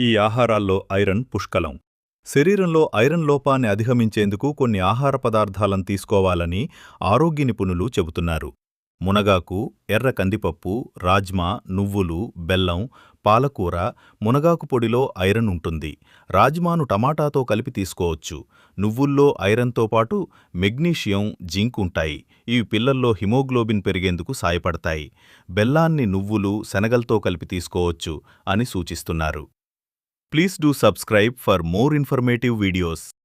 ఈ ఆహారాల్లో ఐరన్ పుష్కలం. శరీరంలో ఐరన్ లోపాన్ని అధిగమించేందుకు కొన్ని ఆహార పదార్థాలను తీసుకోవాలని ఆరోగ్య నిపుణులు చెబుతున్నారు. మునగాకు, ఎర్ర కందిపప్పు, రాజ్మా, నువ్వులు, బెల్లం, పాలకూర, మునగాకు పొడిలో ఐరన్ ఉంటుంది. రాజ్మాను టమాటాతో కలిపి తీసుకోవచ్చు. నువ్వుల్లో ఐరన్తో పాటు మెగ్నీషియం, జింక్ ఉంటాయి. ఇవి పిల్లల్లో హిమోగ్లోబిన్ పెరిగేందుకు సాయపడతాయి. బెల్లాన్ని నువ్వులు, శనగలతో కలిపి తీసుకోవచ్చు అని సూచిస్తున్నారు. Please do subscribe for more informative videos.